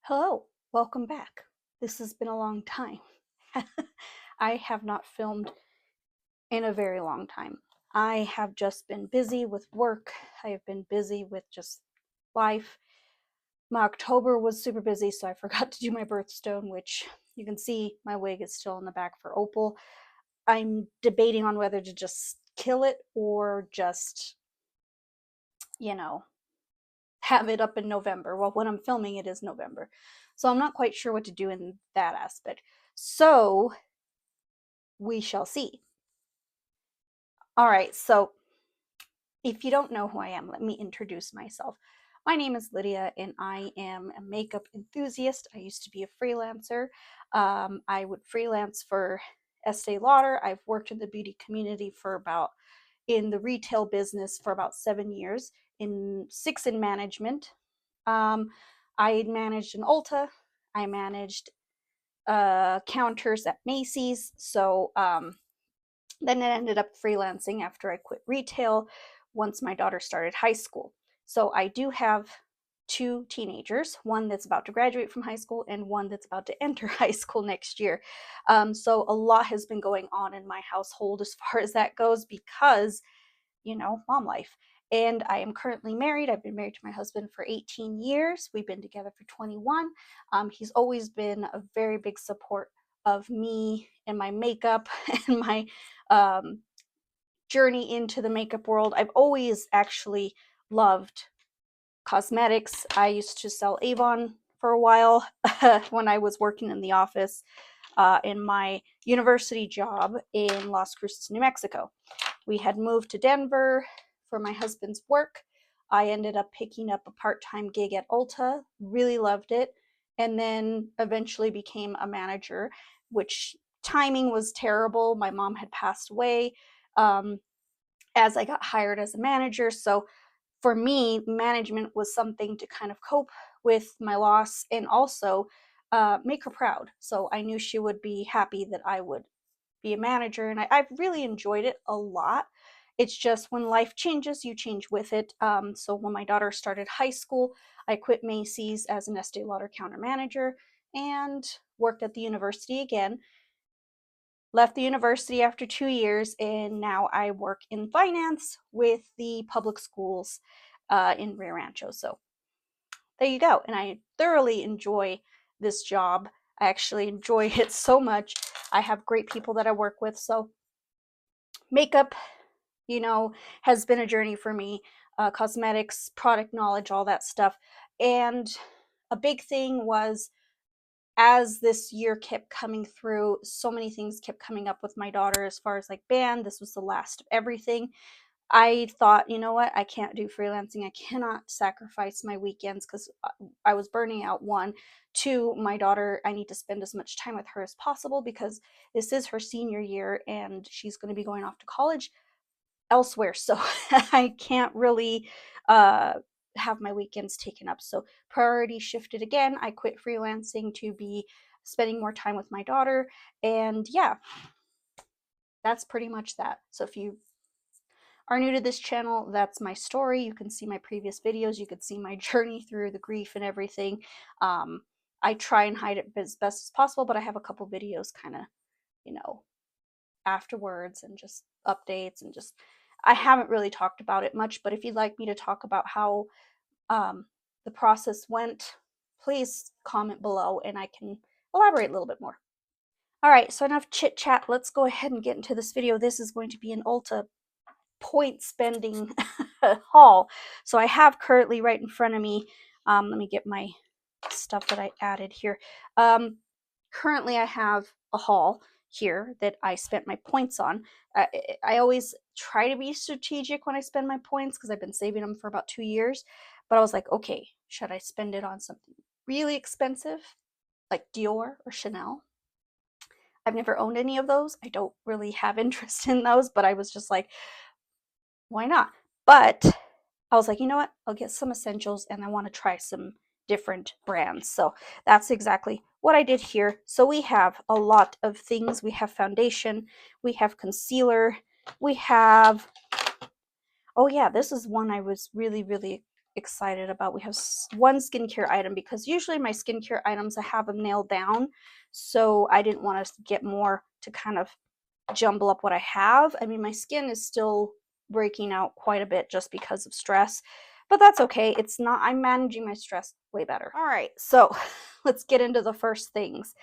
Hello, welcome back. This has been a long time. I have not filmed in a very long time. I have just been busy with work. I have been busy with just life. My October was super busy, so I forgot to do my birthstone, which you can see my wig is still in the back for Opal. I'm debating on whether to just kill it or just, you know, have it up in November. Well, when I'm filming it is November. So I'm not quite sure what to do in that aspect. So we shall see. All right, so if you don't know who I am, let me introduce myself. My name is Lydia, and I am a makeup enthusiast. I used to be a freelancer. I would freelance for Estee Lauder. I've worked in the beauty community in the retail business for about 7 years, in 6 in management. Um, I managed an Ulta. I managed counters at Macy's. Then it ended up freelancing after I quit retail once my daughter started high school. So I do have 2 teenagers, one that's about to graduate from high school and one that's about to enter high school next year. So a lot has been going on in my household as far as that goes because, mom life. And I am currently married. I've been married to my husband for 18 years. We've been together for 21. He's always been a very big support of me and my makeup and my um, journey into the makeup world. I've always actually loved cosmetics. I used to sell Avon for a while when I was working in the office in my university job in Las Cruces, New Mexico. We had moved to Denver for my husband's work. I ended up picking up a part-time gig at Ulta, really loved it, and then eventually became a manager, which timing was terrible. My mom had passed away um, as I got hired as a manager. So for me, management was something to kind of cope with my loss and also make her proud. So I knew she would be happy that I would be a manager, and I've really enjoyed it a lot. It's just when life changes, you change with it. So when my daughter started high school, I quit Macy's as an Estee Lauder counter manager and worked at the university again. Left the university after 2 years, and now I work in finance with the public schools in Rio Rancho. So there you go. And I thoroughly enjoy this job. I actually enjoy it so much. I have great people that I work with. So makeup, has been a journey for me. Cosmetics, product knowledge, all that stuff. And a big thing was, as this year kept coming through, so many things kept coming up with my daughter as far as like band. This was the last of everything. I thought, you know what? I can't do freelancing. I cannot sacrifice my weekends because I was burning out. One, two, my daughter, I need to spend as much time with her as possible because this is her senior year and she's going to be going off to college elsewhere. So I can't really have my weekends taken up. So priority shifted again. I quit freelancing to be spending more time with my daughter. And yeah, that's pretty much that. So if you are new to this channel, that's my story. You can see my previous videos. You can see my journey through the grief and everything. Um, I try and hide it as best as possible, but I have a couple videos kind of, you know, afterwards and just updates and just I haven't really talked about it much, but if you'd like me to talk about how the process went, please comment below and I can elaborate a little bit more. All right, so enough chit chat. Let's go ahead and get into this video. This is going to be an Ulta point spending haul. So I have currently right in front of me, let me get my stuff that I added here. Currently I have a haul here that I spent my points on. I always try to be strategic when I spend my points because I've been saving them for about 2 years. But I was like, okay, should I spend it on something really expensive like Dior or Chanel? I've never owned any of those. I don't really have interest in those, but I was just like, why not? But I was like, you know what? I'll get some essentials and I want to try some different brands. So that's exactly what I did here. So we have a lot of things. We have foundation, we have concealer, we have, oh yeah, this is one I was really excited about. We have one skincare item because usually my skincare items I have them nailed down, so I didn't want to get more to kind of jumble up what I have. I mean, my skin is still breaking out quite a bit just because of stress, but that's okay. It's not, I'm managing my stress way better. All right, so let's get into the first things.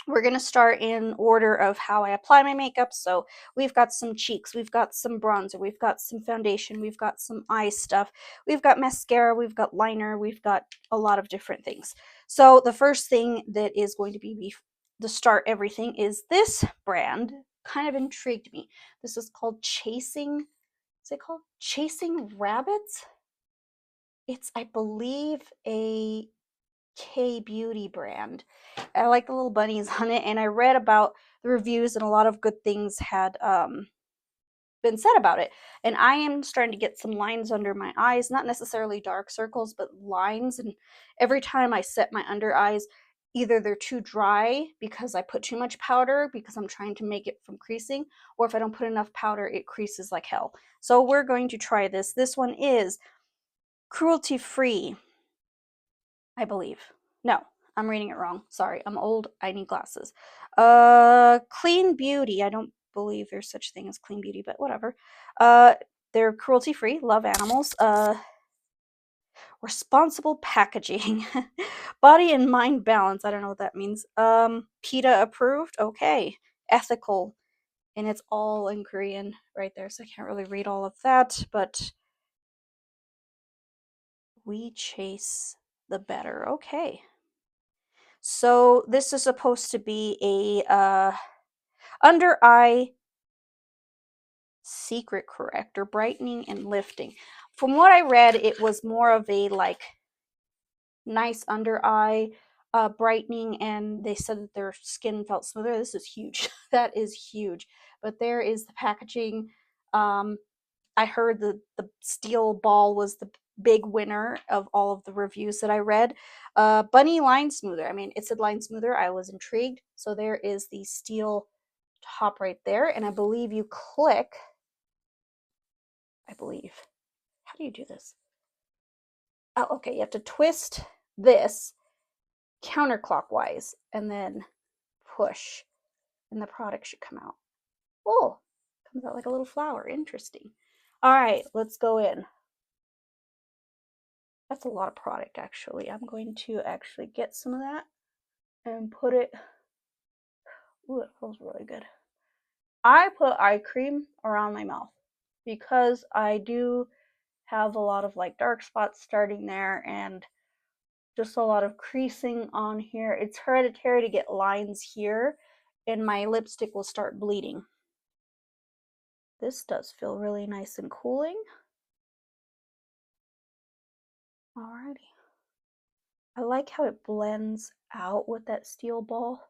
We're going to start in order of how I apply my makeup. So we've got some cheeks, we've got some bronzer, we've got some foundation, we've got some eye stuff, we've got mascara, we've got liner, we've got a lot of different things. So the first thing that is going to be to start everything is this brand. Kind of intrigued me. This is called Chasing, is it called Chasing Rabbits? It's, I believe, a K-beauty brand. I like the little bunnies on it, and I read about the reviews, and a lot of good things had been said about it. And I am starting to get some lines under my eyes, not necessarily dark circles, but lines. And every time I set my under eyes, either they're too dry because I put too much powder because I'm trying to make it from creasing, or if I don't put enough powder, it creases like hell. So we're going to try this. This one is cruelty-free, I believe. No, I'm reading it wrong. Sorry, I'm old. I need glasses. Clean Beauty. I don't believe there's such thing as Clean Beauty, but whatever. They're cruelty-free, love animals. Responsible packaging. Body and mind balance. I don't know what that means. PETA approved. Okay. Ethical. And it's all in Korean right there, so I can't really read all of that, but we chase the better. Okay. So this is supposed to be a under eye secret corrector, brightening and lifting. From what I read, it was more of a like nice under eye brightening, and they said that their skin felt smoother. This is huge. That is huge. But there is the packaging. I heard the steel ball was the big winner of all of the reviews that I read. Bunny line smoother. I mean, it said line smoother. I was intrigued. So there is the steel top right there, and I believe you click. I believe. How do you do this? Oh, okay. You have to twist this counterclockwise and then push, and the product should come out. Oh, comes out like a little flower. Interesting. All right, let's go in. That's a lot of product, actually. I'm going to actually get some of that and put it. Ooh, it feels really good. I put eye cream around my mouth because I do have a lot of like dark spots starting there and just a lot of creasing on here. It's hereditary to get lines here, and my lipstick will start bleeding. This does feel really nice and cooling. Alrighty. I like how it blends out with that steel ball.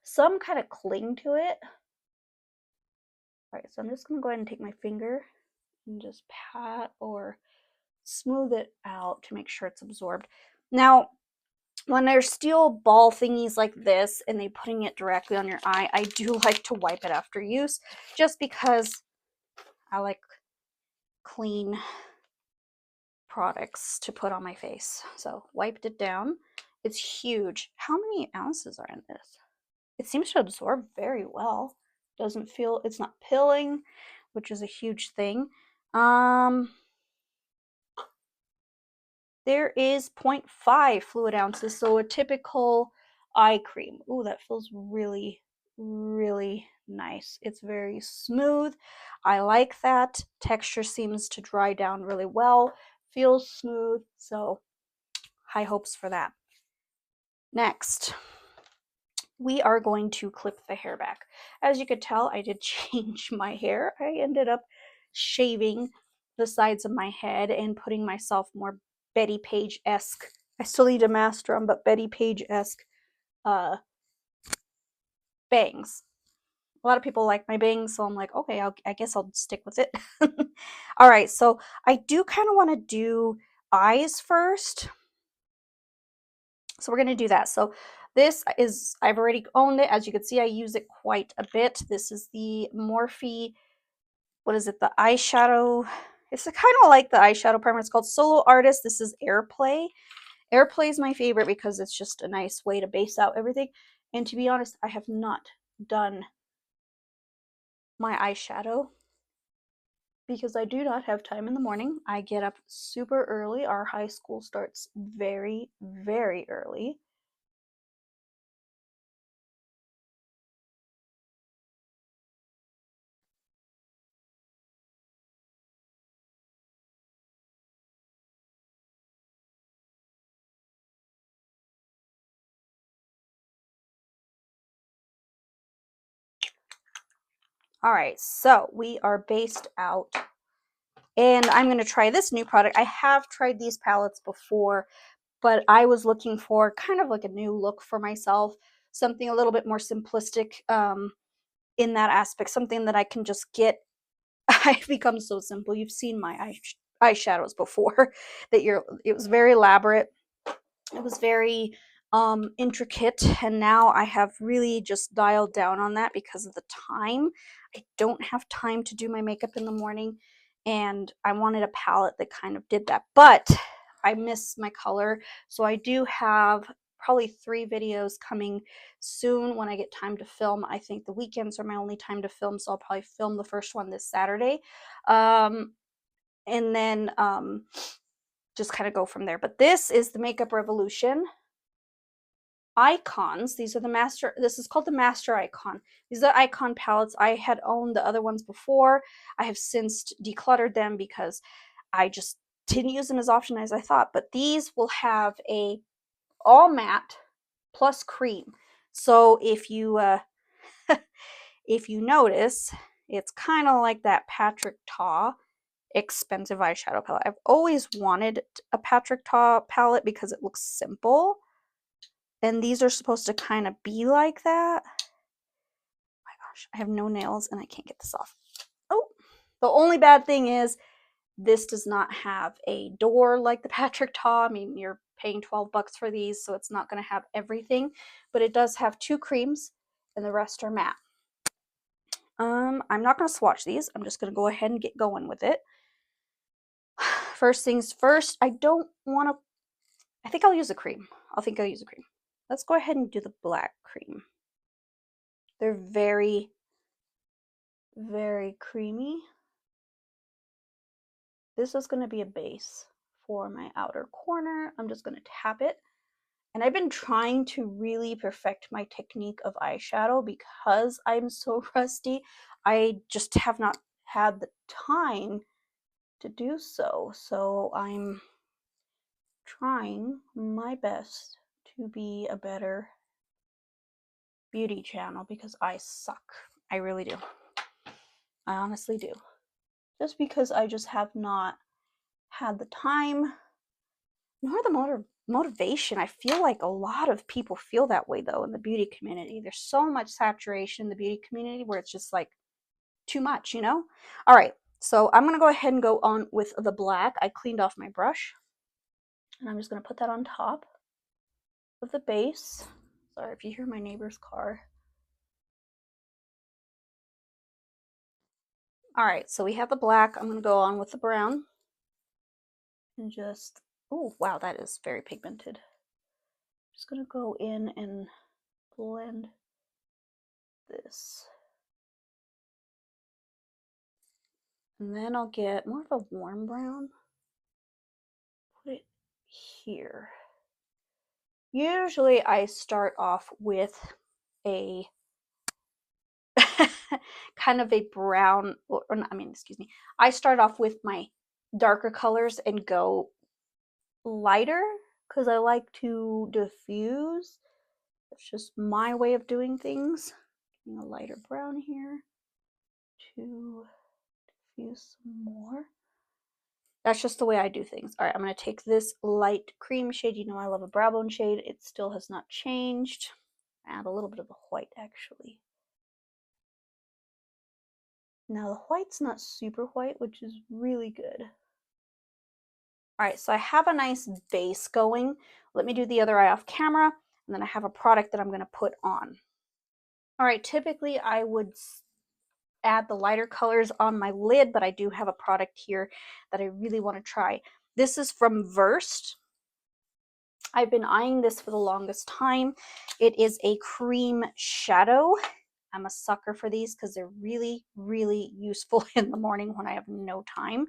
Some kind of cling to it. Alright, so I'm just going to go ahead and take my finger and just pat or smooth it out to make sure it's absorbed. Now, when there's steel ball thingies like this and they're putting it directly on your eye, I do like to wipe it after use just because I like clean products to put on my face. So wiped it down. It's huge. How many ounces are in this? It seems to absorb very well. Doesn't feel, it's not pilling, which is a huge thing. There is 0.5 fluid ounces, so a typical eye cream. Ooh, that feels really, really nice. It's very smooth. I like that. Texture seems to dry down really well. Feels smooth, so high hopes for that. Next, we are going to clip the hair back. As you could tell, I did change my hair. I ended up shaving the sides of my head and putting myself more Betty Page-esque. I still need to master them, but Betty Page-esque bangs. A lot of people like my bangs, so I'm like, okay, I guess I'll stick with it. All right, so I do kind of want to do eyes first. So we're going to do that. So this is, I've already owned it. As you can see, I use it quite a bit. This is the Morphe, what is it? The eyeshadow It's kind of like the eyeshadow primer. It's called Solo Artist. This is Airplay. Airplay is my favorite because it's just a nice way to base out everything. And to be honest, I have not done my eyeshadow because I do not have time in the morning. I get up super early. Our high school starts very, very early. All right, so we are based out, and I'm going to try this new product. I have tried these palettes before, but I was looking for kind of like a new look for myself, something a little bit more simplistic in that aspect, something that I can just get. I've become so simple. You've seen my eyeshadows before. It was very elaborate. It was very intricate, and now I have really just dialed down on that because of the time. I don't have time to do my makeup in the morning, and I wanted a palette that kind of did that, but I miss my color. So I do have probably 3 videos coming soon when I get time to film. I think the weekends are my only time to film, so I'll probably film the first one this Saturday, and then just kind of go from there. But this is the Makeup Revolution icons. These are the master, this is called the master icon. These are icon palettes. I had owned the other ones before. I have since decluttered them because I just didn't use them as often as I thought. But these will have a all matte plus cream. So if you if you notice, it's kind of like that Patrick Ta expensive eyeshadow palette. I've always wanted a Patrick Ta palette because it looks simple, and these are supposed to kind of be like that. Oh my gosh, I have no nails and I can't get this off. Oh, the only bad thing is this does not have a door like the Patrick Ta. I mean, you're paying 12 bucks for these, so it's not going to have everything, but it does have 2 creams and the rest are matte. I'm not going to swatch these. I'm just going to go ahead and get going with it. First things first, I don't want to, I think I'll use a cream. I'll use a cream. Let's go ahead and do the black cream. They're very, very creamy. This is going to be a base for my outer corner. I'm just going to tap it. And I've been trying to really perfect my technique of eyeshadow because I'm so rusty. I just have not had the time to do so. So I'm trying my best to be a better beauty channel because I suck. I really do. I honestly do. Just because I just have not had the time nor the motivation. I feel like a lot of people feel that way though in the beauty community. There's so much saturation in the beauty community where it's just like too much, you know? All right, so I'm gonna go ahead and go on with the black. I cleaned off my brush and I'm just gonna put that on top of the base. Sorry if you hear my neighbor's car. All right, so we have the black. I'm gonna go on with the brown and just, oh wow, that is very pigmented. Just gonna go in and blend this. And then I'll get more of a warm brown. Put it here. Usually I start off with a kind of a brown, or I mean, excuse me. I start off with my darker colors and go lighter because I like to diffuse. That's just my way of doing things. Getting a lighter brown here to diffuse some more. That's just the way I do things. All right, I'm going to take this light cream shade. You know I love a brow bone shade. It still has not changed. Add a little bit of the white, actually. Now, the white's not super white, which is really good. All right, so I have a nice base going. Let me do the other eye off camera, and then I have a product that I'm going to put on. All right, typically I would add the lighter colors on my lid, but I do have a product here that I really want to try. This is from Versed. I've been eyeing this for the longest time. It is a cream shadow. I'm a sucker for these because they're really, really useful in the morning when I have no time.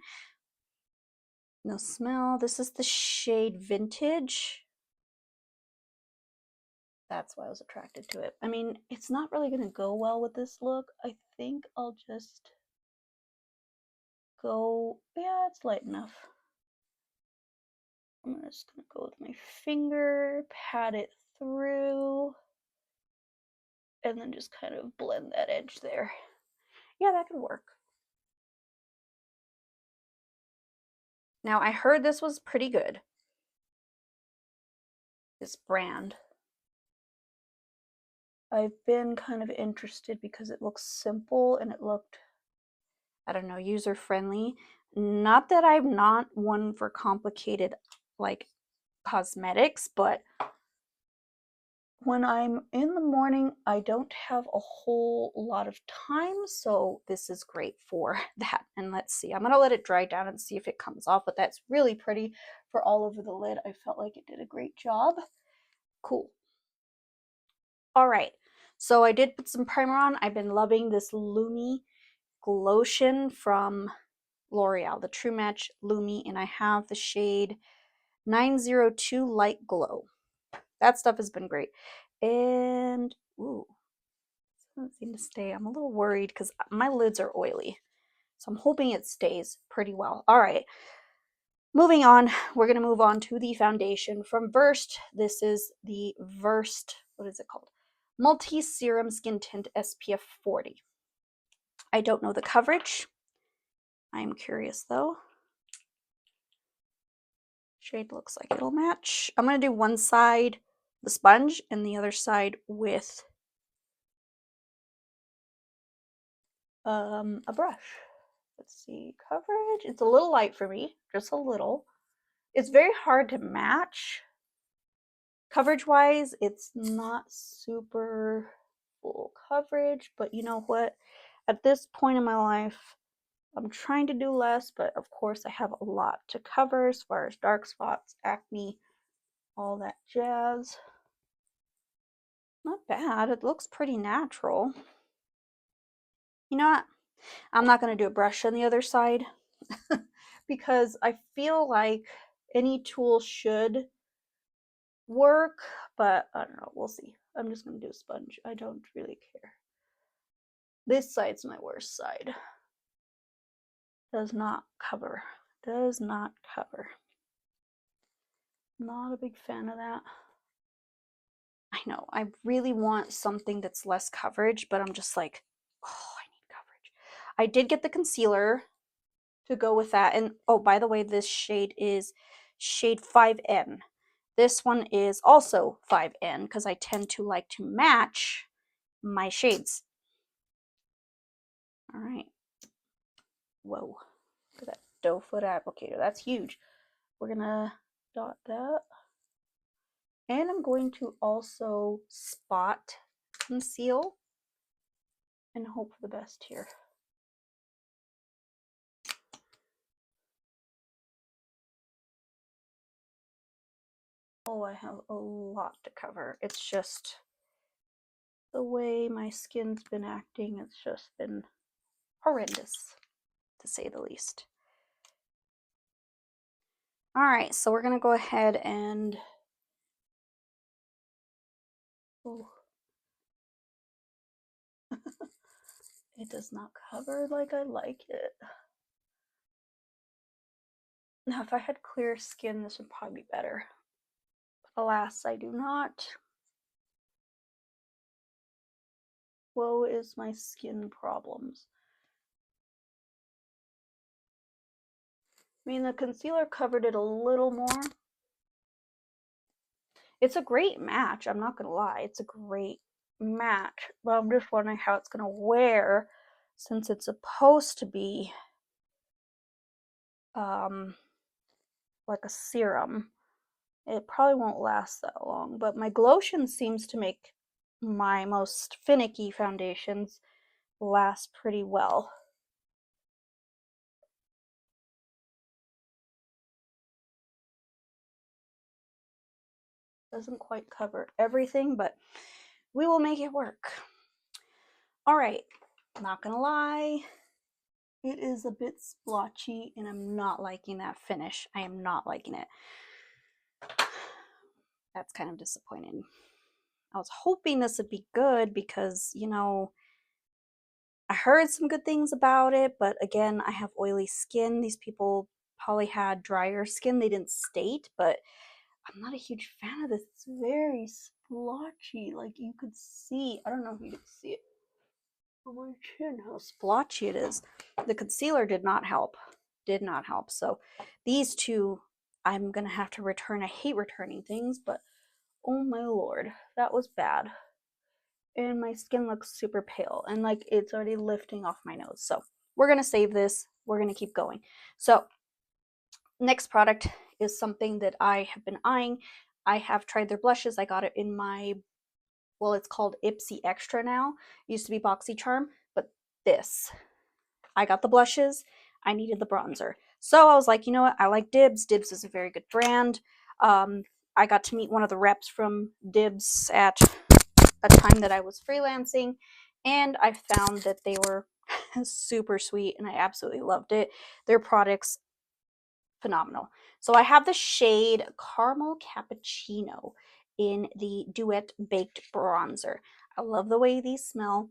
No smell. This is the shade Vintage. That's why I was attracted to it. I mean, it's not really going to go well with this look. I think I'll just go, yeah, it's light enough. I'm just going to go with my finger, pat it through, and then just kind of blend that edge there. Yeah, that could work. Now, I heard this was pretty good. This brand. I've been kind of interested because it looks simple and it looked, I don't know, user-friendly. Not that I'm not one for complicated, like, cosmetics, but when I'm in the morning, I don't have a whole lot of time, so this is great for that. And let's see, I'm gonna let it dry down and see if it comes off, but that's really pretty for all over the lid. I felt like it did a great job. Cool. All right, so I did put some primer on. I've been loving this Lumi Glotion from L'Oreal, the True Match Lumi, and I have the shade 902 Light Glow. That stuff has been great. And, ooh, it doesn't seem to stay. I'm a little worried because my lids are oily. So I'm hoping it stays pretty well. All right, moving on. We're going to move on to the foundation from Versed. This is the Versed, what is it called? Multi-Serum Skin Tint SPF 40. I don't know the coverage. I'm curious though. Shade looks like it'll match. I'm going to do one side the sponge and the other side with a brush. Let's see, coverage. It's a little light for me, just a little. It's very hard to match. Coverage wise, it's not super full coverage, but you know what? At this point in my life, I'm trying to do less, but of course I have a lot to cover as far as dark spots, acne, all that jazz. Not bad. It looks pretty natural. You know what? I'm not going to do a brush on the other side because I feel like any tool should work, but I don't know. We'll see. I'm just going to do a sponge. I don't really care. This side's my worst side. Does not cover. Does not cover. Not a big fan of that. I know. I really want something that's less coverage, but I'm just like, oh, I need coverage. I did get the concealer to go with that. And oh, by the way, this shade is shade 5N. This one is also 5N because I tend to like to match my shades. All right. Whoa. Look at that doe foot applicator. That's huge. We're going to dot that. And I'm going to also spot conceal and hope for the best here. Oh, I have a lot to cover. It's just the way my skin's been acting. It's just been horrendous, to say the least. All right, so we're gonna go ahead and it does not cover like I like it. Now, if I had clear skin, this would probably be better. But alas, I do not. Woe is my skin problems. I mean, the concealer covered it a little more. It's a great match, I'm not gonna lie. It's a great match, but I'm just wondering how it's gonna wear since it's supposed to be like a serum. It probably won't last that long, but my Glotion seems to make my most finicky foundations lasts pretty well. Doesn't quite cover everything, but we will make it work. All right, not gonna lie, it is a bit splotchy and I'm not liking that finish. I am not liking it. That's kind of disappointing. I was hoping this would be good because, you know, I heard some good things about it, but again, I have oily skin. These people probably had drier skin. They didn't state, but I'm not a huge fan of this. It's very splotchy. Like you could see, I don't know if you could see it on my chin, how splotchy it is. The concealer did not help. Did not help. So these two, I'm going to have to return. I hate returning things, but oh my lord, that was bad. And my skin looks super pale and like it's already lifting off my nose. So we're going to save this. We're going to keep going. So next product is something that I have been eyeing. I have tried their blushes. I got it in my, well, it's called Ipsy Extra now. It used to be BoxyCharm, but this. I got the blushes. I needed the bronzer. So I was like, you know what? I like Dibs. Dibs is a very good brand. I got to meet one of the reps from Dibs at a time that I was freelancing, and I found that they were super sweet and I absolutely loved it. Their products, phenomenal. So I have the shade Caramel Cappuccino in the Duet Baked Bronzer. I love the way these smell.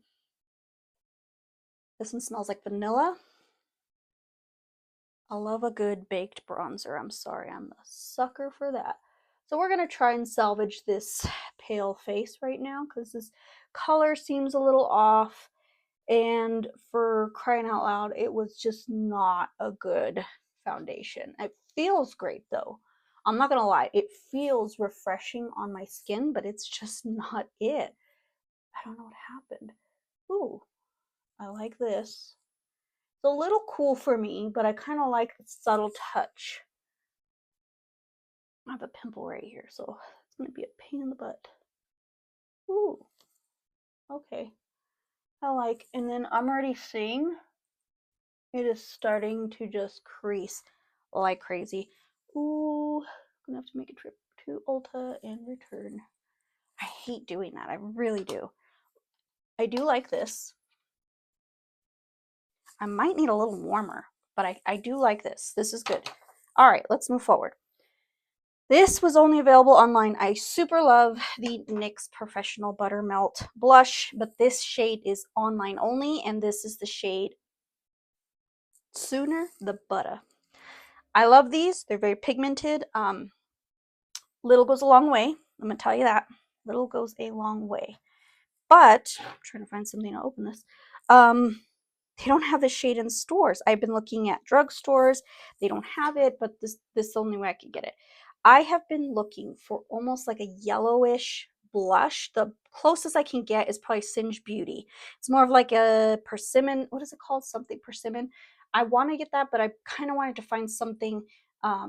This one smells like vanilla. I love a good baked bronzer. I'm sorry, I'm a sucker for that. So we're going to try and salvage this pale face right now because this color seems a little off. And for crying out loud, it was just not a good foundation. It feels great though. I'm not going to lie. It feels refreshing on my skin, but it's just not it. I don't know what happened. Ooh, I like this. It's a little cool for me, but I kind of like the subtle touch. I have a pimple right here, so it's going to be a pain in the butt. Ooh, okay. I like, and then I'm already seeing it is starting to just crease like crazy. Ooh, I'm going to have to make a trip to Ulta and return. I hate doing that. I really do. I do like this. I might need a little warmer, but I do like this. This is good. All right, let's move forward. This was only available online. I super love the NYX Professional Buttermelt Blush, but this shade is online only, and this is the shade Sooner the Butter. I love these. They're very pigmented. Little goes a long way. I'm going to tell you that. Little goes a long way. But, I'm trying to find something to open this. They don't have this shade in stores. I've been looking at drugstores. They don't have it, but this is the only way I could get it. I have been looking for almost like a yellowish blush. The closest I can get is probably Singe Beauty. It's more of like a persimmon. What is it called? Something persimmon. I want to get that, but I kind of wanted to find something a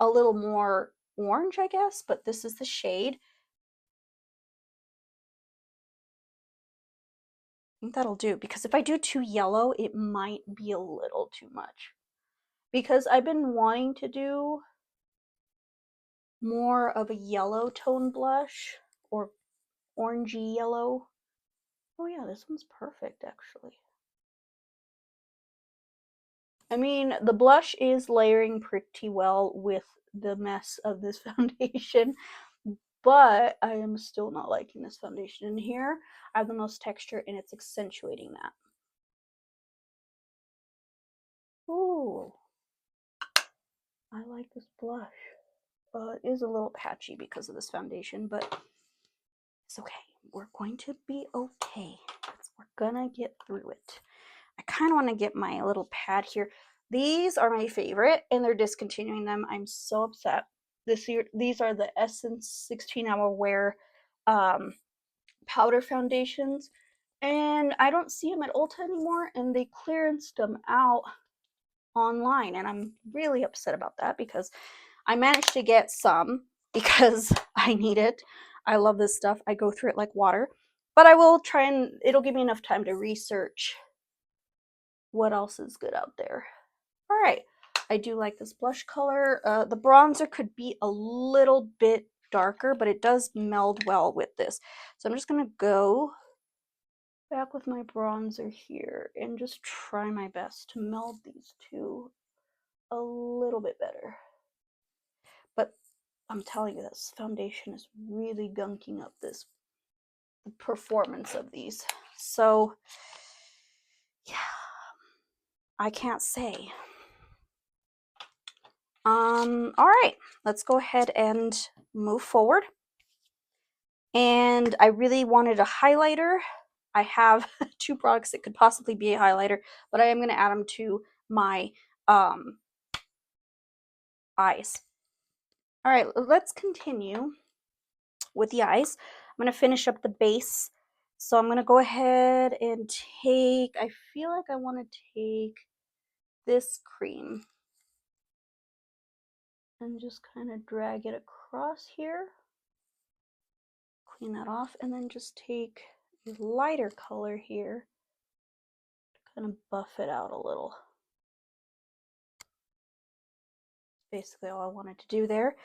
little more orange, I guess. But this is the shade. I think that'll do, because if I do too yellow, it might be a little too much. Because I've been wanting to do more of a yellow tone blush, or orangey yellow. Oh yeah, this one's perfect actually. I mean, the blush is layering pretty well with the mess of this foundation, but I am still not liking this foundation. In here, I have the most texture and it's accentuating that. Ooh, I like this blush. It is a little patchy because of this foundation, but it's okay. We're going to be okay. We're gonna get through it. I kind of want to get my little pad here. These are my favorite, and they're discontinuing them. I'm so upset. This year, these are the Essence 16-Hour Wear powder foundations, and I don't see them at Ulta anymore, and they clearanced them out online, and I'm really upset about that because I managed to get some because I need it. I love this stuff. I go through it like water. but I will try and it'll give me enough time to research what else is good out there. All right, I do like this blush color. The bronzer could be a little bit darker, but it does meld well with this. So I'm just gonna go back with my bronzer here and just try my best to meld these two a little bit better. But I'm telling you, this foundation is really gunking up the performance of these. So yeah, I can't say. All right, let's go ahead and move forward. And I really wanted a highlighter. I have two products that could possibly be a highlighter, but I am going to add them to my eyes. All right, let's continue with the eyes. I'm going to finish up the base. So I'm going to go ahead and take, I feel like I want to take this cream and just kind of drag it across here. Clean that off, and then just take a lighter color here to kind of buff it out a little. Basically all I wanted to do there.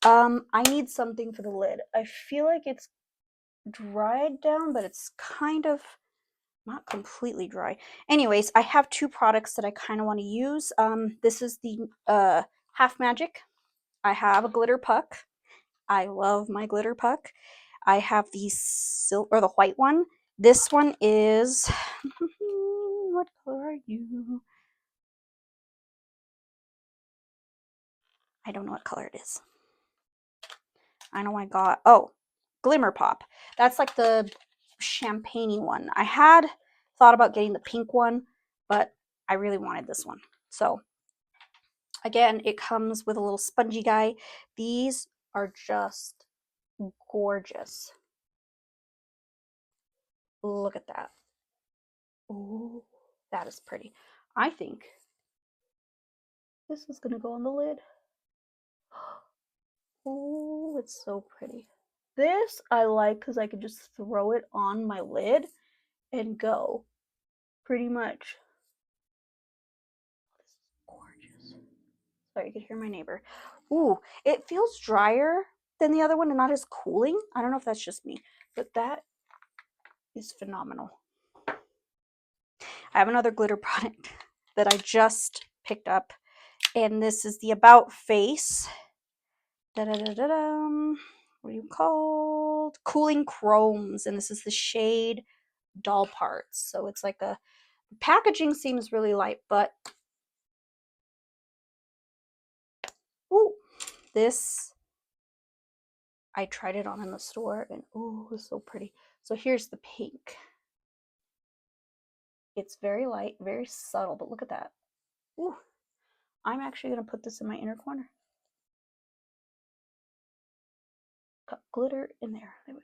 I need something for the lid. I feel like it's dried down, but it's kind of not completely dry. Anyways, I have two products that I kind of want to use. This is the Half Magic. I have a glitter puck. I love my glitter puck. I have the the white one. This one is what color are you? I don't know what color it is. I know I got, oh, Glimmer Pop. That's like the champagne-y one. I had thought about getting the pink one, but I really wanted this one. So again, it comes with a little spongy guy. These are just gorgeous. Look at that. Oh, that is pretty. I think this is going to go on the lid. Oh, it's so pretty. This I like because I could just throw it on my lid and go. Pretty much. This is gorgeous. Sorry, you could hear my neighbor. Ooh, it feels drier than the other one and not as cooling. I don't know if that's just me, but that is phenomenal. I have another glitter product that I just picked up, and this is the About Face. Da-da-da-da-dum. What are you called? Cooling Chromes, and this is the shade Doll Parts. So it's like a packaging seems really light, but ooh, this I tried it on in the store, and ooh, it's so pretty. So here's the pink. It's very light, very subtle, but look at that. Ooh, I'm actually gonna put this in my inner corner. Got glitter in there. There we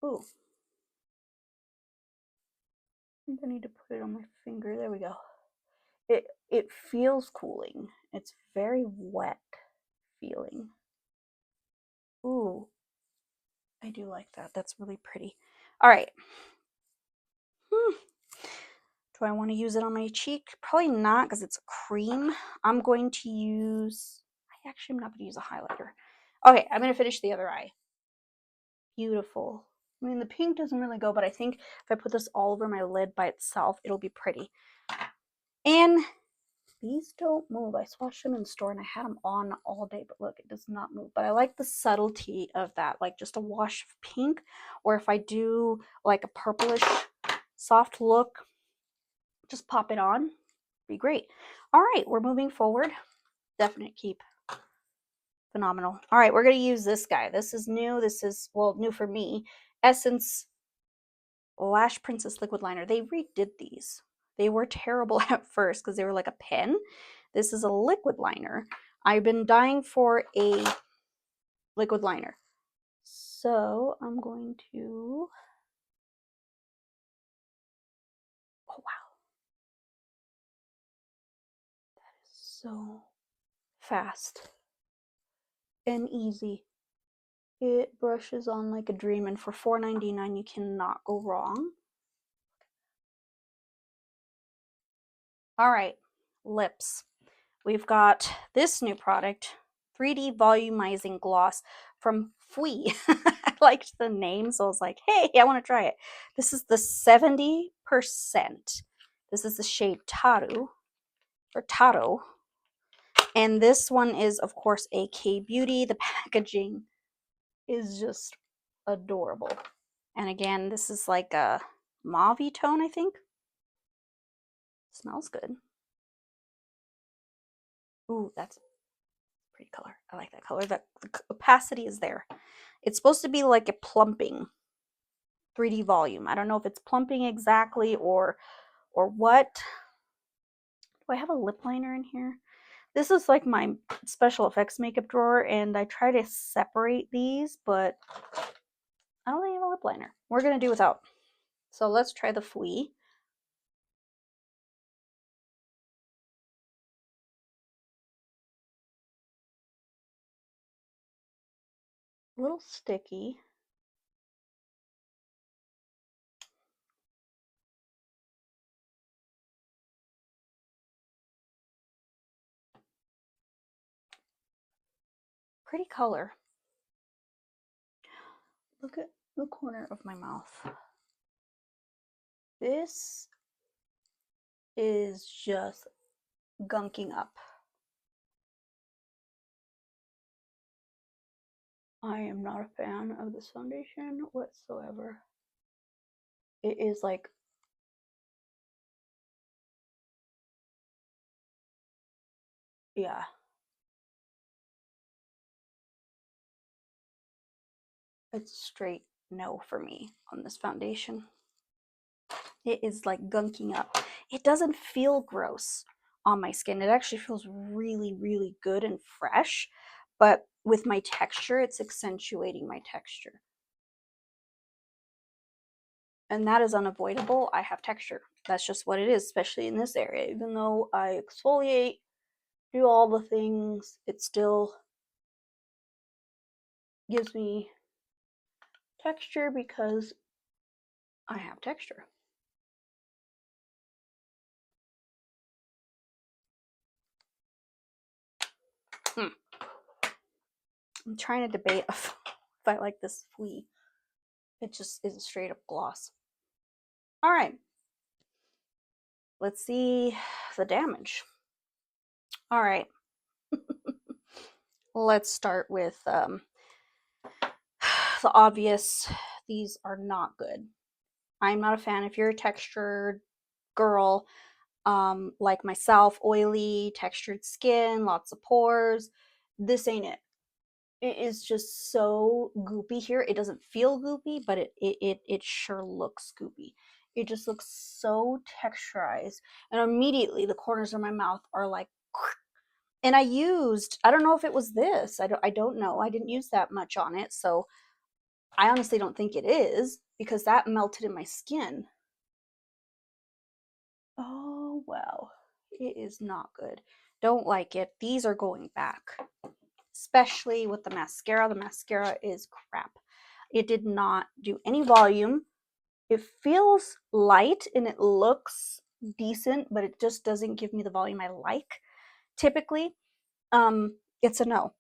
go. Ooh. I think I need to put it on my finger. There we go. It feels cooling. It's very wet feeling. Ooh. I do like that. That's really pretty. All right. Do I want to use it on my cheek? Probably not because it's a cream. I'm going to use, I actually am not going to use a highlighter. Okay, I'm going to finish the other eye. Beautiful. I mean, the pink doesn't really go, but I think if I put this all over my lid by itself, it'll be pretty. And these don't move. I swatched them in the store and I had them on all day, but look, it does not move. But I like the subtlety of that, like just a wash of pink, or if I do like a purplish soft look, just pop it on. Be great. All right, we're moving forward. Definite keep. Phenomenal. All right, we're going to use this guy. This is new. This is, well, new for me. Essence Lash Princess Liquid Liner. They redid these. They were terrible at first because they were like a pen. This is a liquid liner. I've been dying for a liquid liner. So I'm going to, oh wow. That is so fast and easy. It brushes on like a dream, and for $4.99 you cannot go wrong. All right, lips. We've got this new product, 3D Volumizing Gloss from Fui. I liked the name, so I was like, hey, I want to try it. This is the 70%. This is the shade Taru, or Taro. And this one is, of course, a K Beauty. The packaging is just adorable. And again, this is like a mauve tone, I think. Smells good. Ooh, that's a pretty color. I like that color. The opacity is there. It's supposed to be like a plumping 3D volume. I don't know if it's plumping exactly or what. Do I have a lip liner in here? This is like my special effects makeup drawer, and I try to separate these, but I don't think I have a lip liner. We're going to do without. So let's try the Fui. A little sticky. Pretty color. Look at the corner of my mouth. This is just gunking up. I am not a fan of this foundation whatsoever. It is like, yeah. It's straight no for me on this foundation. It is like gunking up. It doesn't feel gross on my skin. It actually feels really, really good and fresh. But with my texture, it's accentuating my texture. And that is unavoidable. I have texture. That's just what it is, especially in this area. Even though I exfoliate, do all the things, it still gives me texture because I have texture. I'm trying to debate if I like this Fui. It just is a straight up gloss. All right. Let's see the damage. All right. Let's start with the obvious. These are not good. I'm not a fan. If you're a textured girl, like myself, oily, textured skin, lots of pores, this ain't it. It is just so goopy here. It doesn't feel goopy, but it sure looks goopy. It just looks so texturized, and immediately the corners of my mouth are like. And I don't know if it was this. I don't know. I didn't use that much on it, so I honestly don't think it is because that melted in my skin. Oh wow, it is not good. Don't like it. These are going back, especially with the mascara. The mascara is crap. It did not do any volume. It feels light and it looks decent, but it just doesn't give me the volume I like. Typically, it's a no.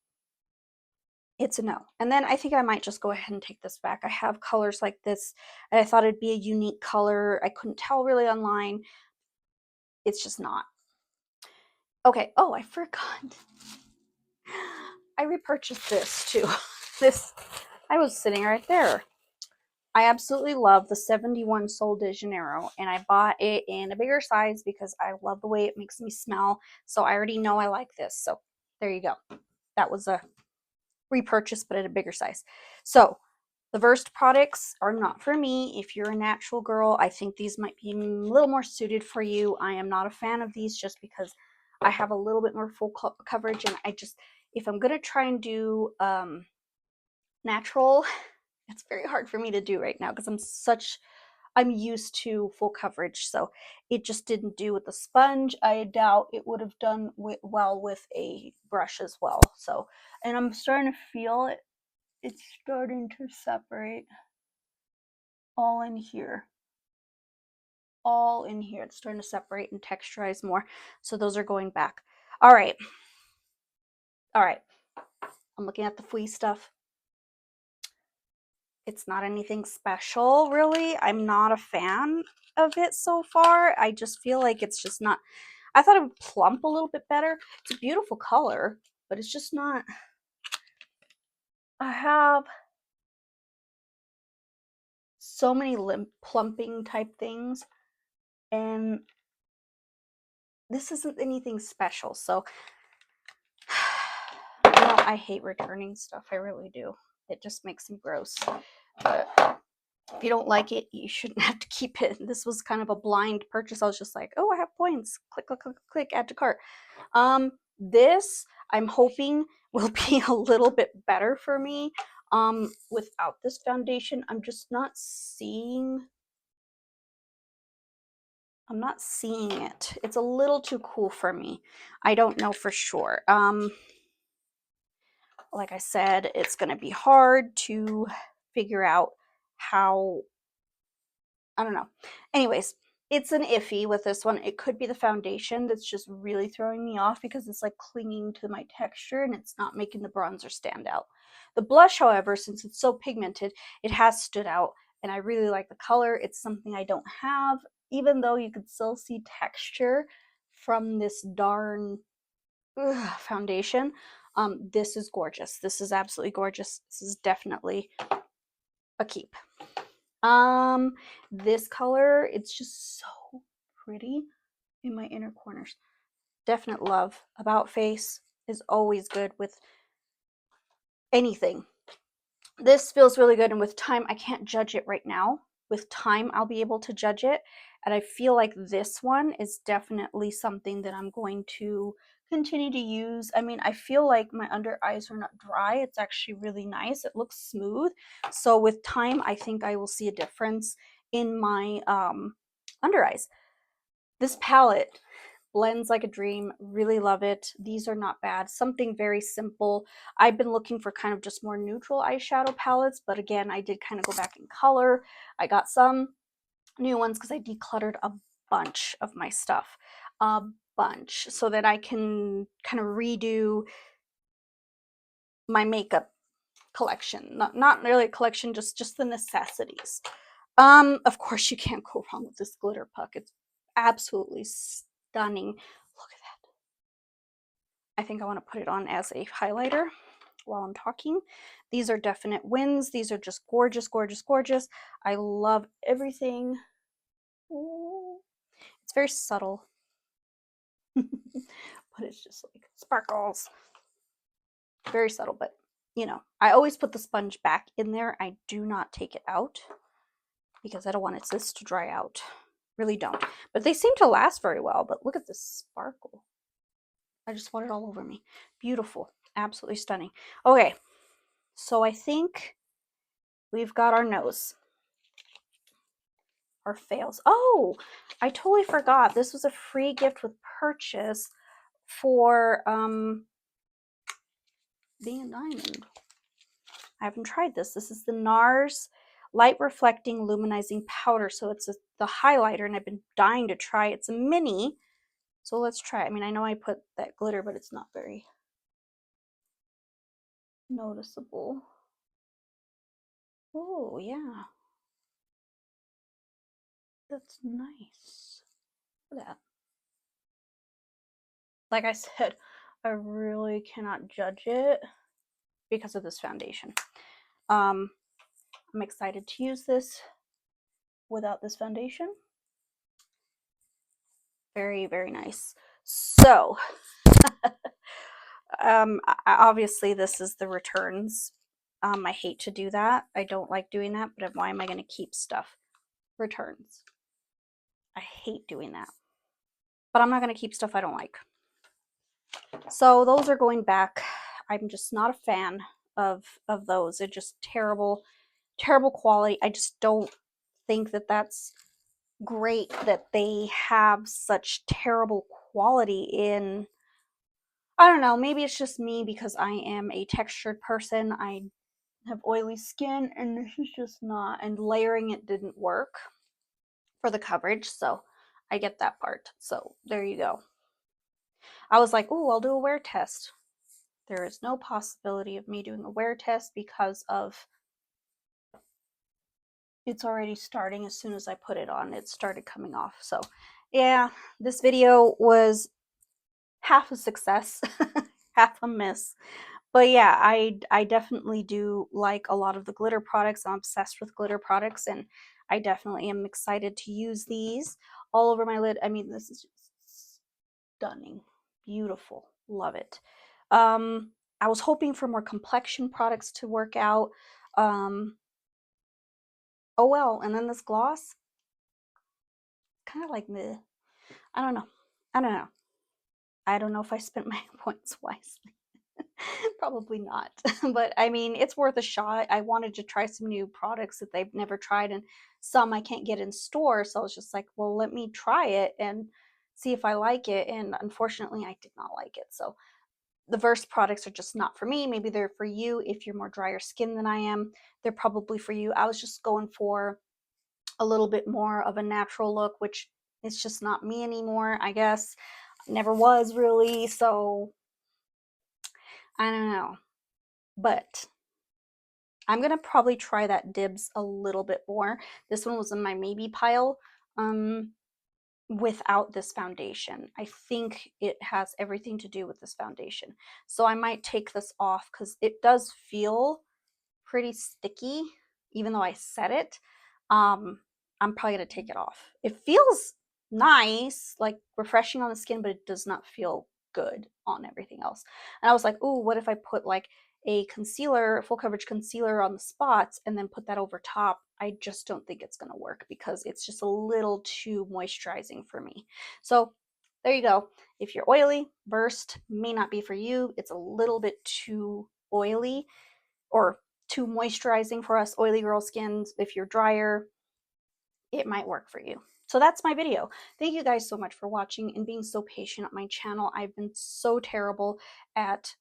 It's a no. And then I think I might just go ahead and take this back. I have colors like this, and I thought it'd be a unique color. I couldn't tell really online. It's just not. Okay. Oh, I forgot. I repurchased this too. This, I was sitting right there. I absolutely love the 71 Sol de Janeiro, and I bought it in a bigger size because I love the way it makes me smell. So I already know I like this. So there you go. That was a repurchase, but at a bigger size. So the Versed products are not for me. If you're a natural girl, I think these might be a little more suited for you. I am not a fan of these just because I have a little bit more full coverage, and I just, if I'm going to try and do natural, it's very hard for me to do right now because I'm used to full coverage, so it just didn't do with the sponge. I doubt it would have done well with a brush as well. So, and I'm starting to feel it it's starting to separate all in here. All in here. It's starting to separate and texturize more. So those are going back. All right. All right. I'm looking at the Fui stuff. It's not anything special, really. I'm not a fan of it so far. I just feel like it's just not, I thought it would plump a little bit better. It's a beautiful color, but it's just not. I have so many plumping type things, and this isn't anything special. So, I hate returning stuff. I really do. It just makes me gross. But if you don't like it, you shouldn't have to keep it. This was kind of a blind purchase. I was just like, oh, I have points. Click, click, click, click, add to cart. This I'm hoping will be a little bit better for me. Without this foundation, I'm just not seeing. I'm not seeing it. It's a little too cool for me. I don't know for sure. Like I said, it's going to be hard to figure out how, I don't know. Anyways, it's an iffy with this one. It could be the foundation that's just really throwing me off because it's like clinging to my texture and it's not making the bronzer stand out. The blush, however, since it's so pigmented, it has stood out and I really like the color. It's something I don't have, even though you could still see texture from this darn foundation. This is gorgeous. This is absolutely gorgeous. This is definitely a keep. This color, it's just so pretty in my inner corners. Definite love. About face is always good with anything. This feels really good, and with time, I can't judge it right now. With time, I'll be able to judge it, and I feel like this one is definitely something that I'm going to continue to use. I mean, I feel like my under eyes are not dry. It's actually really nice. It looks smooth. So with time, I think I will see a difference in my under eyes. This palette blends like a dream. Really love it. These are not bad. Something very simple. I've been looking for kind of just more neutral eyeshadow palettes, but again, I did kind of go back in color. I got some new ones because I decluttered a bunch of my stuff. A bunch, so that I can kind of redo my makeup collection. Not really a collection, just the necessities. Of course you can't go wrong with this glitter puck. It's absolutely stunning. Look at that. I think I want to put it on as a highlighter while I'm talking. These are definite wins. These are just gorgeous, gorgeous, gorgeous. I love everything. Ooh. It's very subtle, but it's just like sparkles. Very subtle, but you know, I always put the sponge back in there. I do not take it out because I don't want this to dry out. Really don't. But they seem to last very well. But look at this sparkle. I just want it all over me. Beautiful. Absolutely stunning. Okay, so I think we've got our nose. Our fails. Oh, I totally forgot. This was a free gift with purchase for being a diamond. I haven't tried this. This is the NARS Light Reflecting Luminizing Powder. So it's the highlighter, and I've been dying to try it. It's a mini. So let's try it. I mean, I know I put that glitter, but it's not very noticeable. Oh, yeah. That's nice. Look at that. Like I said, I really cannot judge it because of this foundation. I'm excited to use this without this foundation. Very, very nice. So, obviously this is the returns. I hate to do that. I don't like doing that, but why am I going to keep stuff? Returns. I hate doing that. But I'm not going to keep stuff I don't like. So those are going back. I'm just not a fan of those. They're just terrible, terrible quality. I just don't think that that's great that they have such terrible quality in. I don't know, maybe it's just me because I am a textured person. I have oily skin, and this is just not, and layering it didn't work for the coverage, so I get that part. So there you go. I was like, oh, I'll do a wear test. There is no possibility of me doing a wear test because of it's already starting. As soon as I put it on, it started coming off. So yeah, this video was half a success, half a miss. But yeah, I definitely do like a lot of the glitter products. I'm obsessed with glitter products, and I definitely am excited to use these all over my lid. I mean, this is just stunning, beautiful, love it. I was hoping for more complexion products to work out. Um, oh well, and then this gloss, kind of like meh. I don't know. I don't know. I don't know if I spent my points wisely. Probably not. But I mean, it's worth a shot. I wanted to try some new products that they've never tried, and some I can't get in store. So I was just like, well, let me try it and see if I like it. And unfortunately, I did not like it. So the Verse products are just not for me. Maybe they're for you if you're more drier skin than I am. They're probably for you. I was just going for a little bit more of a natural look, which is just not me anymore, I guess. Never was really. So I don't know. But I'm going to probably try that Dibs a little bit more. This one was in my maybe pile without this foundation. I think it has everything to do with this foundation. So I might take this off because it does feel pretty sticky, even though I set it. I'm probably going to take it off. It feels nice, like refreshing on the skin, but it does not feel good on everything else. And I was like, ooh, what if I put like a concealer, full coverage concealer on the spots and then put that over top? I just don't think it's going to work because it's just a little too moisturizing for me. So there you go. If you're oily, Burst may not be for you. It's a little bit too oily or too moisturizing for us oily girl skins. If you're drier, it might work for you. So that's my video. Thank you guys so much for watching and being so patient on my channel. I've been so terrible at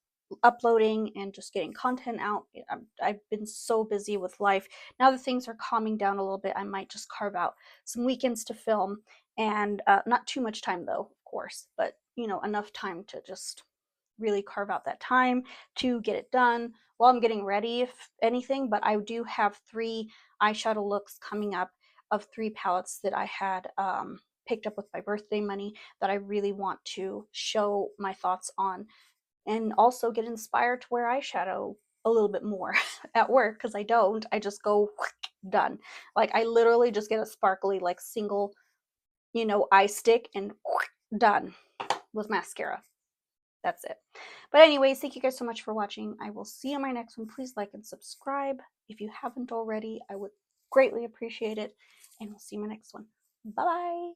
uploading and just getting content out. I've been so busy with life. Now that things are calming down a little bit, I might just carve out some weekends to film, and not too much time though, of course, but you know, enough time to just really carve out that time to get it done while I'm getting ready, if anything. But I do have 3 eyeshadow looks coming up of 3 palettes that I had picked up with my birthday money that I really want to show my thoughts on, and also get inspired to wear eyeshadow a little bit more at work, because I don't. I just go done. Like I literally just get a sparkly like single, you know, eye stick and done with mascara. That's it. But anyways, thank you guys so much for watching. I will see you in my next one. Please like and subscribe if you haven't already. I would greatly appreciate it. And we'll see you in my next one. Bye-bye.